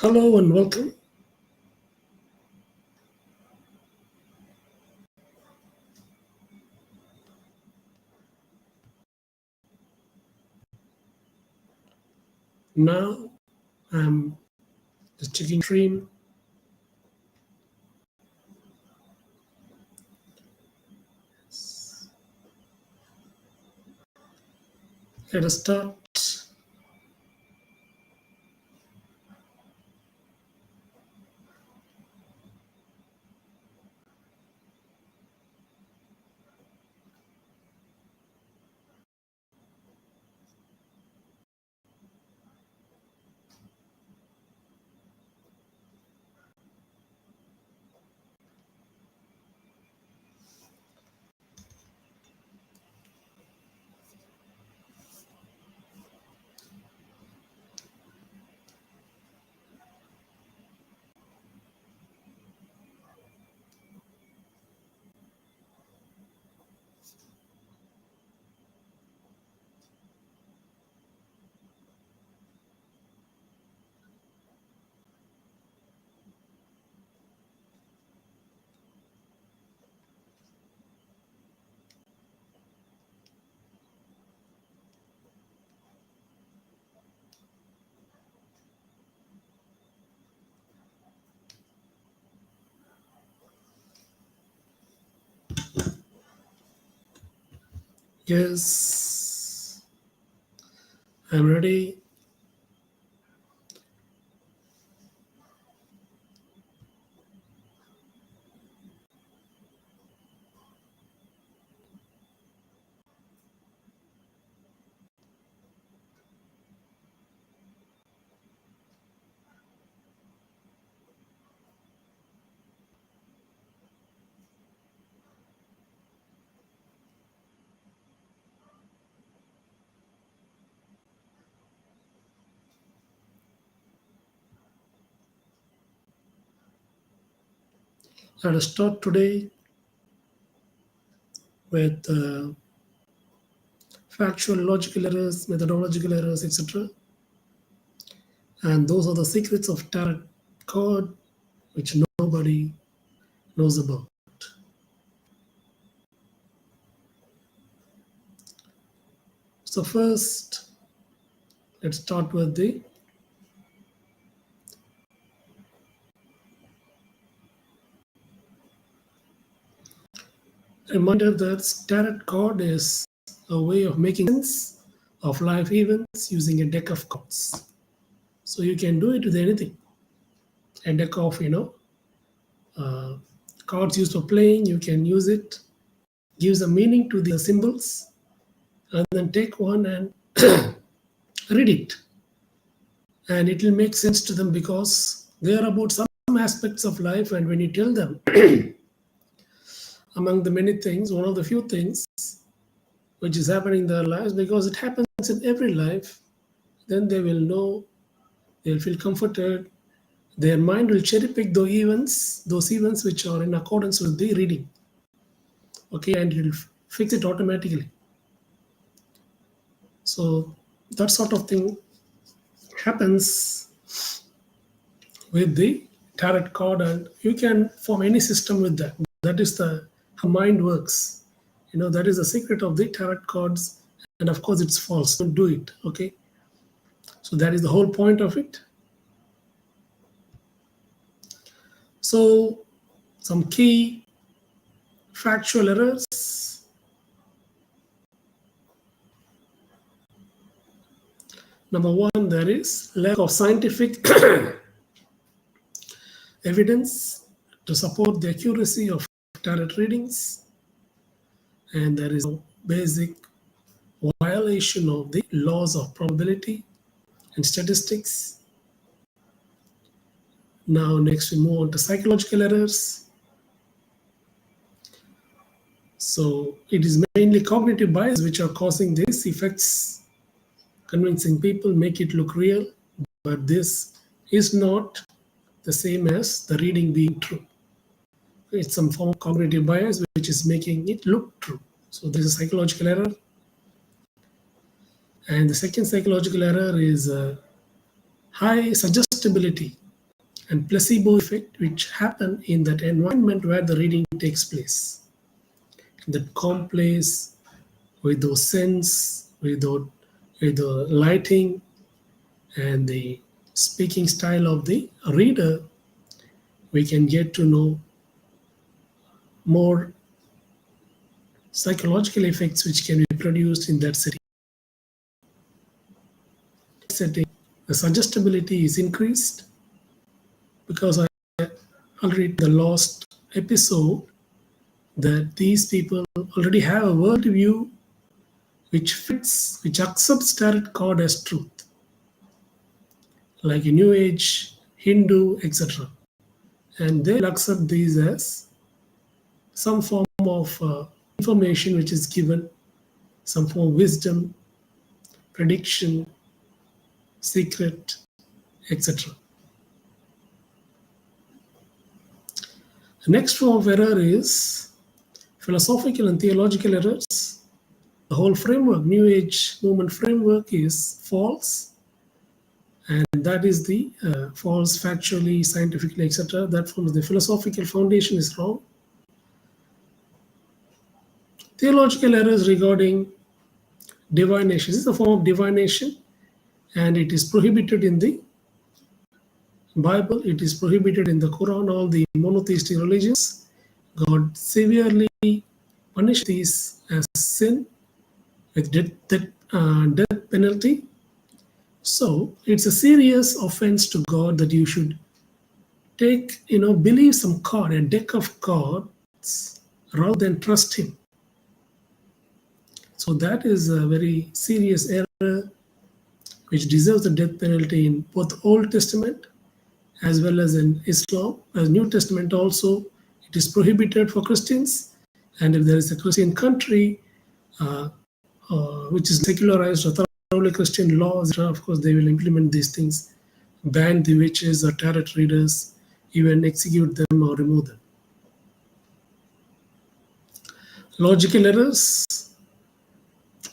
Hello and welcome. Now I'm just checking stream. Let us start. Yes, I'm ready. Let us start today with factual, logical errors, methodological errors, etc. And those are the secrets of tarot card which nobody knows about. So first, let's start with the reminder that tarot card is a way of making sense of life events using a deck of cards. So you can do it with anything. A deck of uh, cards used for playing. You can use it, gives a meaning to the symbols, and then take one and read it, and it will make sense to them because they are about some aspects of life. And when you tell them, among the many things, one of the few things which is happening in their lives, because it happens in every life, then they will know, they'll feel comforted. Their mind will cherry pick those events which are in accordance with the reading. Okay, and it will fix it automatically. So that sort of thing happens with the tarot card, and you can form any system with that. That is the how mind works. That is the secret of the tarot cards, and of course it's false. Don't do it. Okay, so that is the whole point of it. So some key factual errors. Number one, there is lack of scientific evidence to support the accuracy of tarot readings, and there is a basic violation of the laws of probability and statistics. Now, next we move on to psychological errors. So, it is mainly cognitive bias which are causing these effects, convincing people, make it look real, but this is not the same as the reading being true. It's some form of cognitive bias which is making it look true. So, this is psychological error. And the second psychological error is high suggestibility. and placebo effect which happen in that environment where the reading takes place. That calm place with those scents, with the lighting and the speaking style of the reader, we can get to know more psychological effects which can be produced in that setting. The suggestibility is increased because I already in the last episode that these people already have a worldview which fits, which accepts tarot card as truth, like a New Age, Hindu, etc. And they will accept these as some form of information which is given, some form of wisdom, prediction, secret, etc. The next form of error is philosophical and theological errors. The whole framework, New Age movement framework, is false, and that is the false, factually, scientifically, etc. That forms the philosophical foundation is wrong. Theological errors regarding divination. This is a form of divination, and it is prohibited in the Bible. It is prohibited in the Quran. All the monotheistic religions, God severely punished these as sin with death penalty. So it's a serious offense to God that you should believe some card, a deck of cards, rather than trust Him. So that is a very serious error which deserves the death penalty in both Old Testament as well as in Islam. As New Testament also, it is prohibited for Christians. And if there is a Christian country which is secularized or thoroughly Christian laws, of course, they will implement these things, ban the witches or tarot readers, even execute them or remove them. Logical errors,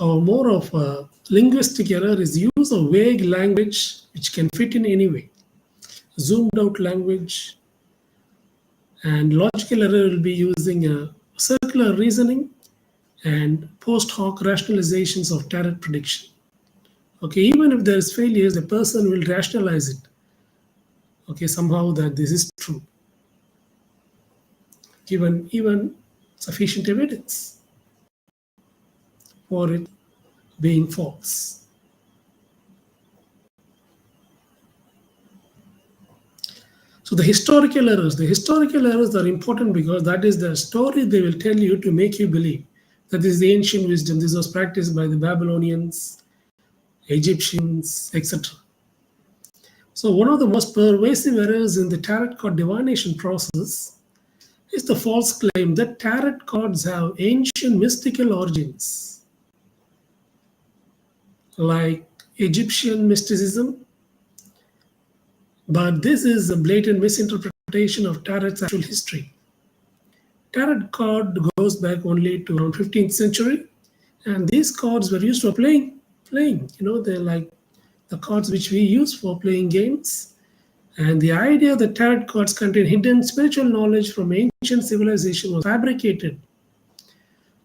or more of a linguistic error, is use of vague language which can fit in any way. Zoomed out language. And logical error will be using a circular reasoning and post hoc rationalizations of tarot prediction. Okay, even if there is failures, the person will rationalize it. Okay, somehow that this is true, given even sufficient evidence for it being false. So the historical errors are important because that is the story they will tell you to make you believe that this is the ancient wisdom. This was practiced by the Babylonians, Egyptians, etc. So one of the most pervasive errors in the tarot card divination process is the false claim that tarot cards have ancient mystical origins, like Egyptian mysticism. But this is a blatant misinterpretation of tarot's actual history. Tarot card goes back only to around 15th century, and these cards were used for playing. They're like the cards which we use for playing games. And the idea that tarot cards contain hidden spiritual knowledge from ancient civilization was fabricated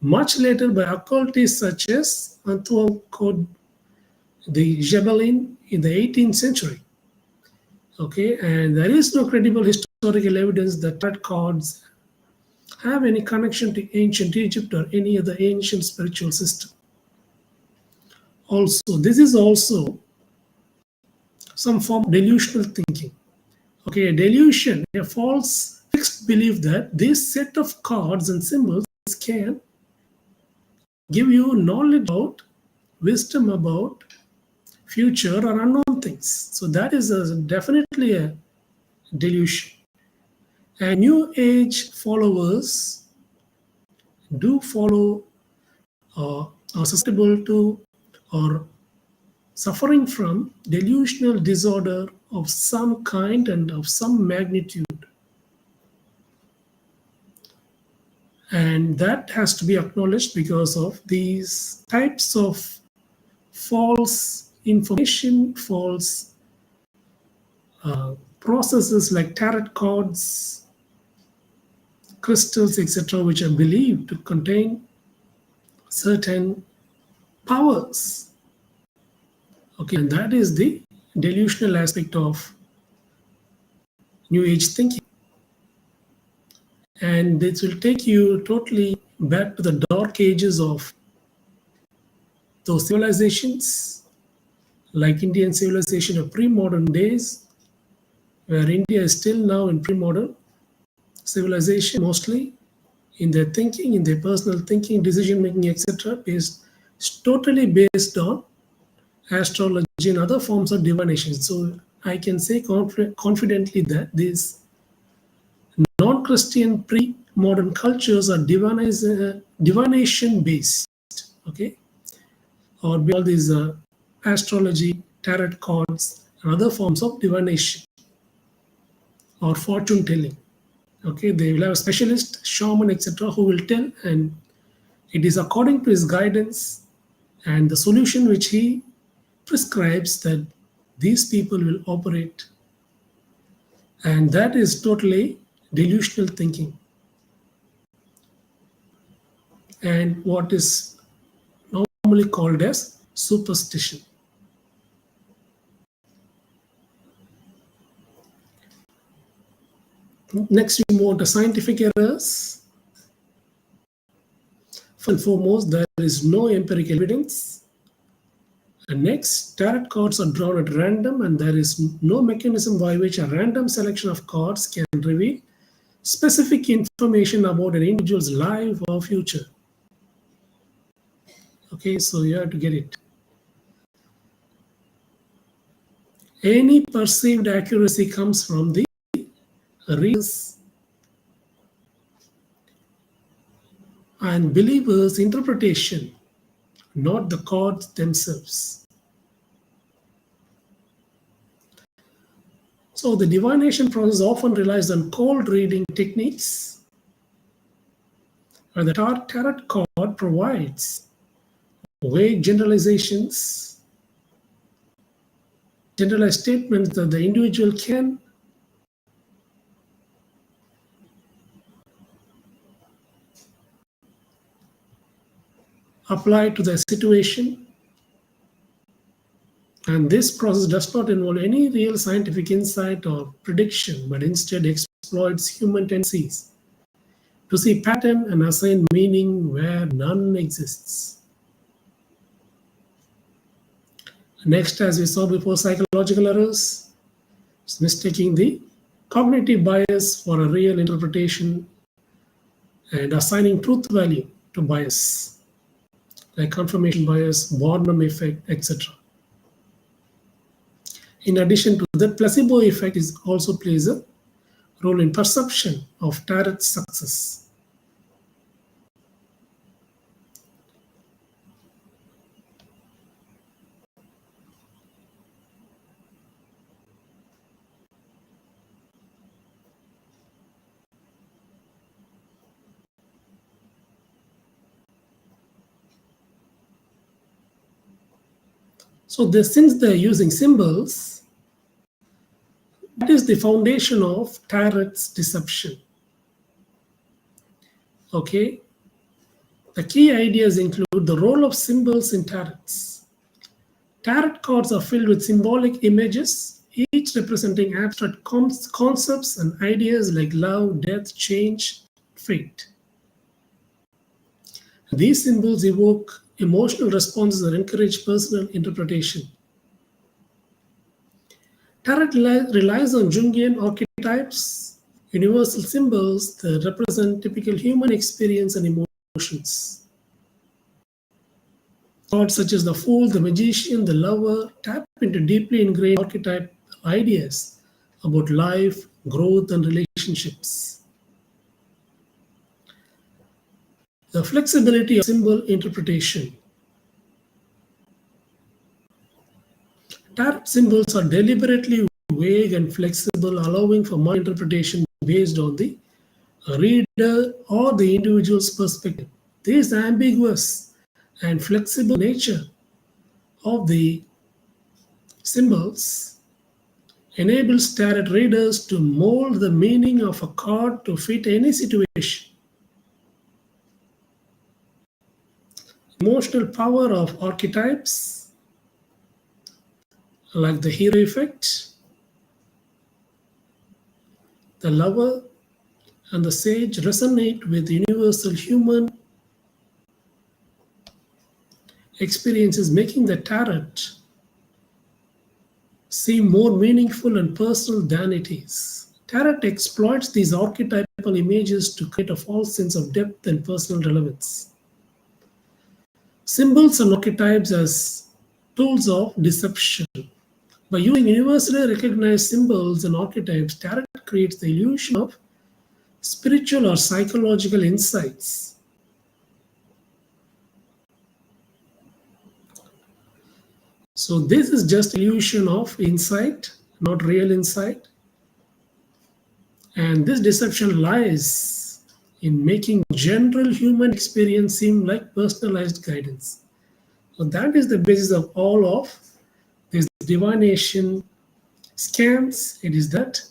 much later by occultists such as Antoine de Jabelin in the 18th century. Okay, and there is no credible historical evidence that tarot cards have any connection to ancient Egypt or any other ancient spiritual system. Also, this is also some form of delusional thinking. Okay, a delusion, a false fixed belief that this set of cards and symbols can give you knowledge about, wisdom about future or unknown things. So that is definitely a delusion. And New Age followers do follow are susceptible to or suffering from delusional disorder of some kind and of some magnitude. And that has to be acknowledged because of these types of false information, false processes like tarot cards, crystals, etc., which are believed to contain certain powers. Okay, and that is the delusional aspect of New Age thinking. And this will take you totally back to the dark ages of those civilizations, like Indian civilization of pre-modern days, where India is still now in pre-modern civilization, mostly in their thinking, in their personal thinking, decision making, etc., based totally based on astrology and other forms of divination. So I can say confidently that these non-Christian pre-modern cultures are divination based. Okay, or all these astrology, tarot cards, and other forms of divination or fortune telling. Okay, they will have a specialist, shaman, etc., who will tell, and it is according to his guidance and the solution which he prescribes that these people will operate. And that is totally delusional thinking. And what is normally called as superstition. Next, we move on to scientific errors. First and foremost, there is no empirical evidence. And next, tarot cards are drawn at random, and there is no mechanism by which a random selection of cards can reveal specific information about an individual's life or future. Okay, so you have to get it. Any perceived accuracy comes from the readers and believers' interpretation, not the cards themselves. So the divination process often relies on cold reading techniques, where the tarot card provides vague generalizations, generalized statements that the individual can apply to the situation. And this process does not involve any real scientific insight or prediction, but instead exploits human tendencies to see pattern and assign meaning where none exists. Next, as we saw before, psychological errors is mistaking the cognitive bias for a real interpretation and assigning truth value to bias, like confirmation bias, Barnum effect, etc. In addition to that, placebo effect also plays a role in perception of tarot success. So since they're using symbols, that is the foundation of tarot's deception. Okay, the key ideas include the role of symbols in tarots. Tarot cards are filled with symbolic images, each representing abstract concepts and ideas like love, death, change, fate. These symbols evoke emotional responses and encourage personal interpretation. Tarot relies on Jungian archetypes, universal symbols that represent typical human experience and emotions. Cards such as the Fool, the Magician, the Lover tap into deeply ingrained archetypal ideas about life, growth, and relationships. The flexibility of symbol interpretation. Tarot symbols are deliberately vague and flexible, allowing for my interpretation based on the reader or the individual's perspective. This ambiguous and flexible nature of the symbols enables tarot readers to mold the meaning of a card to fit any situation. Emotional power of archetypes like the hero effect, the lover, and the sage resonate with universal human experiences, making the tarot seem more meaningful and personal than it is. Tarot exploits these archetypal images to create a false sense of depth and personal relevance. Symbols and archetypes as tools of deception. By using universally recognized symbols and archetypes, tarot creates the illusion of spiritual or psychological insights. So this is just illusion of insight, not real insight. And this deception lies in making general human experience seem like personalized guidance. So that is the basis of all of these divination scams. It is that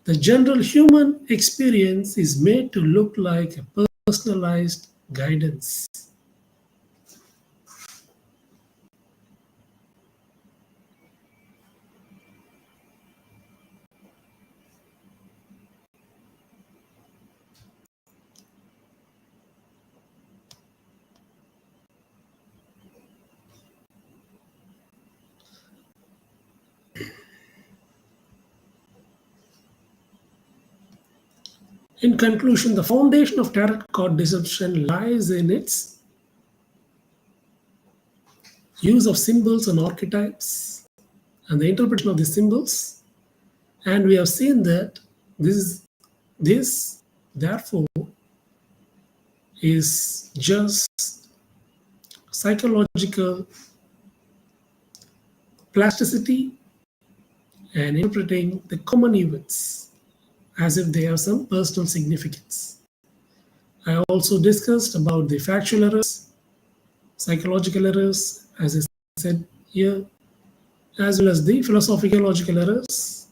the general human experience is made to look like a personalized guidance. In conclusion, the foundation of tarot card deception lies in its use of symbols and archetypes and the interpretation of the symbols. And we have seen that this therefore is just psychological plasticity and interpreting the common events as if they have some personal significance. I also discussed about the factual errors, psychological errors, as I said here, as well as the philosophical logical errors.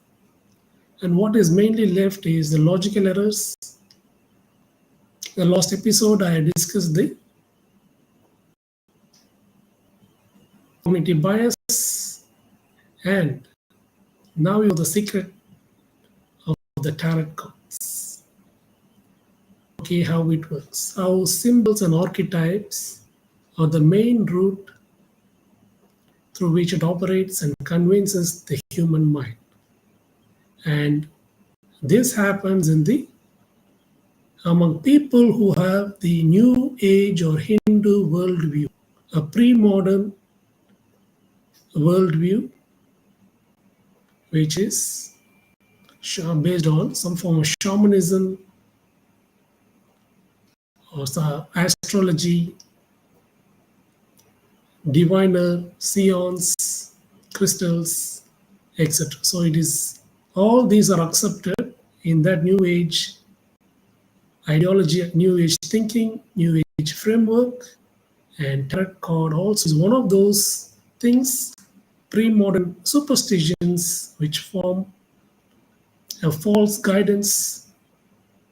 And what is mainly left is the logical errors. The last episode I discussed the cognitive bias, and now you know the secret of the tarot cards. Okay, how it works. How symbols and archetypes are the main route through which it operates and convinces the human mind. And this happens among people who have the New Age or Hindu worldview, a pre-modern worldview, which is based on some form of shamanism or astrology, diviner, seance, crystals, etc. So it is all these are accepted in that New Age ideology, New Age thinking, New Age framework, and tarot card also is one of those things, pre-modern superstitions which form a false guidance,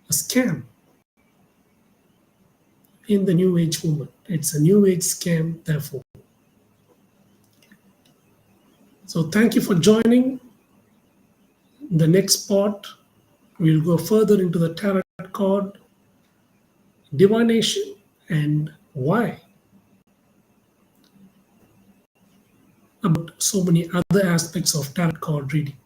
a scam in the New Age movement. It's a New Age scam, therefore. So thank you for joining. The next part, we'll go further into the tarot card, divination, and why. About so many other aspects of tarot card reading.